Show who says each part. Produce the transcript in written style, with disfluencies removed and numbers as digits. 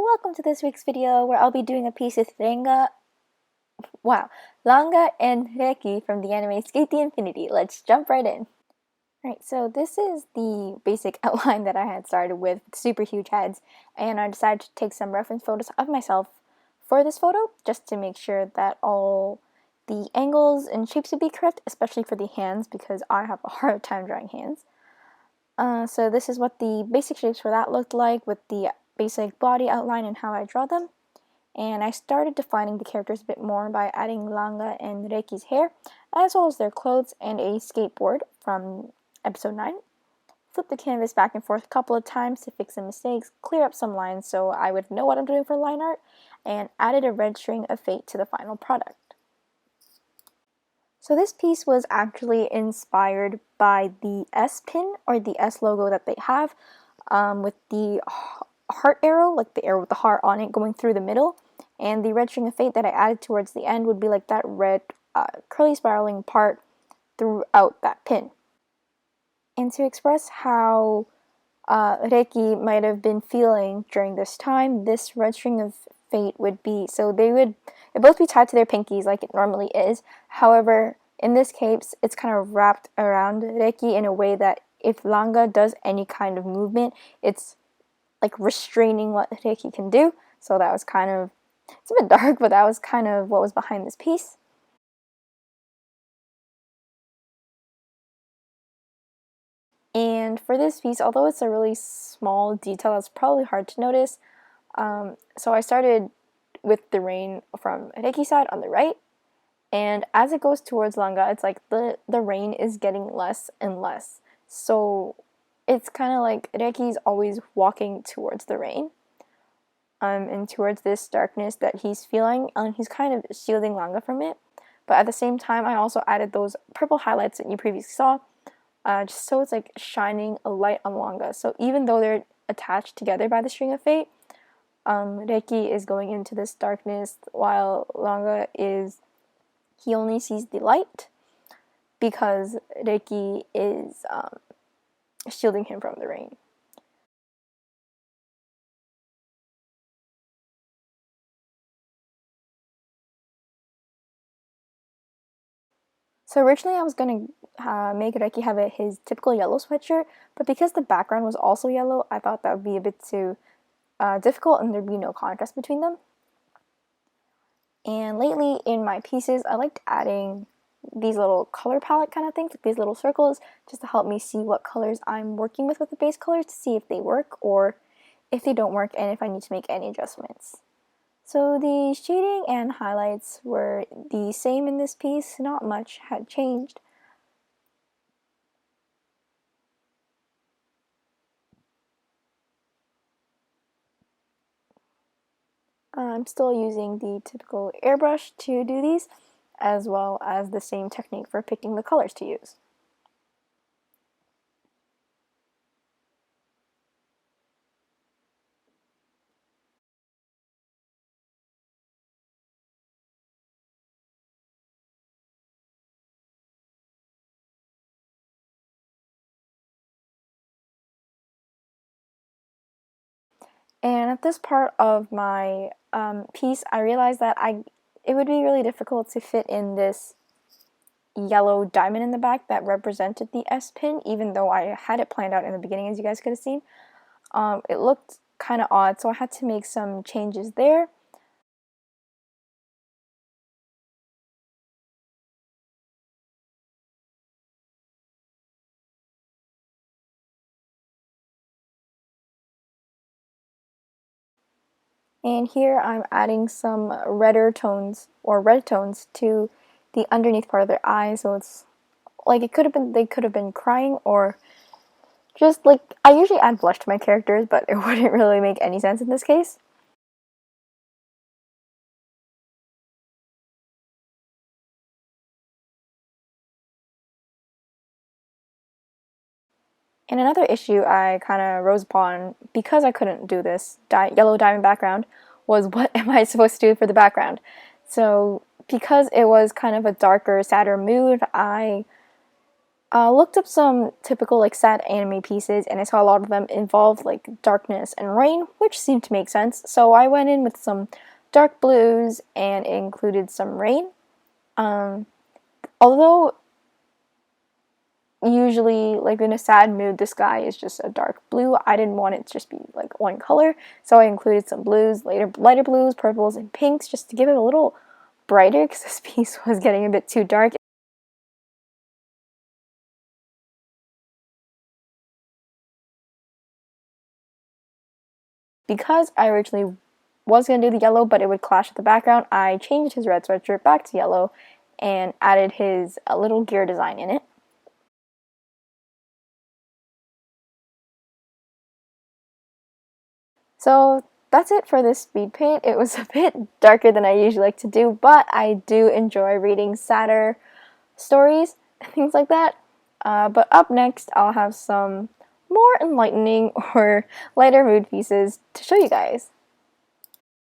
Speaker 1: welcome to this week's video where I'll be doing a piece with Langa and Reki from the anime Sk8 the Infinity. Let's jump right in. Alright, so this is the basic outline that I had started with super huge heads, and I decided to take some reference photos of myself for this photo just to make sure that all the angles and shapes would be correct, especially for the hands because I have a hard time drawing hands. So this is what the basic shapes for that looked like with the basic body outline and how I draw them. And I started defining the characters a bit more by adding Langa and Reki's hair, as well as their clothes and a skateboard from episode 9. Flip the canvas back and forth a couple of times to fix some mistakes, clear up some lines so I would know what I'm doing for line art, and added a red string of fate to the final product. So this piece was actually inspired by the S pin, or the S logo that they have, with the heart arrow, like the arrow with the heart on it going through the middle, and the red string of fate that I added towards the end would be like that red curly spiraling part throughout that pin. And to express how Reki might have been feeling during this time, this red string of fate would be, so it both be tied to their pinkies like it normally is. However, in this case, it's kind of wrapped around Reki in a way that if Langa does any kind of movement, it's like restraining what Reki can do. So that was kind of, it's a bit dark, but that was kind of what was behind this piece. And for this piece, although it's a really small detail, it's probably hard to notice. So I started with the rain from Reki's side on the right, and as it goes towards Langa, it's like the rain is getting less and less. So it's kind of like Reki's always walking towards the rain, and towards this darkness that he's feeling, and he's kind of shielding Langa from it. But at the same time, I also added those purple highlights that you previously saw, just so it's like shining a light on Langa. So even though they're attached together by the string of fate, Reki is going into this darkness while Langa he only sees the light because Reki is shielding him from the rain. So originally I was going to make Reki have his typical yellow sweatshirt, but because the background was also yellow, I thought that would be a bit too difficult and there'd be no contrast between them. And lately in my pieces, I liked adding these little color palette kind of things, like these little circles, just to help me see what colors I'm working with the base colors to see if they work or if they don't work and if I need to make any adjustments. So the shading and highlights were the same in this piece, not much had changed. I'm still using the typical airbrush to do these, as well as the same technique for picking the colors to use. And at this part of my piece, I realized that it would be really difficult to fit in this yellow diamond in the back that represented the S pin, even though I had it planned out in the beginning, as you guys could have seen. It looked kind of odd, so I had to make some changes there. And here I'm adding some redder tones, or red tones, to the underneath part of their eye, so it's like they could have been crying, or just like, I usually add blush to my characters, but it wouldn't really make any sense in this case. And another issue I kind of rose upon because I couldn't do this yellow diamond background was, what am I supposed to do for the background? So because it was kind of a darker, sadder mood, I Looked up some typical like sad anime pieces, and I saw a lot of them involved like darkness and rain, which seemed to make sense. So I went in with some dark blues, and it included some rain. Although usually like in a sad mood the sky is just a dark blue, I didn't want it to just be like one color, so I included some blues, lighter blues, purples, and pinks just to give it a little brighter because this piece was getting a bit too dark. Because I originally was going to do the yellow, but it would clash with the background, I changed his red sweatshirt back to yellow and added his little gear design in it. So that's it for this speed paint. It was a bit darker than I usually like to do, but I do enjoy reading sadder stories and things like that. But up next, I'll have some more enlightening or lighter mood pieces to show you guys.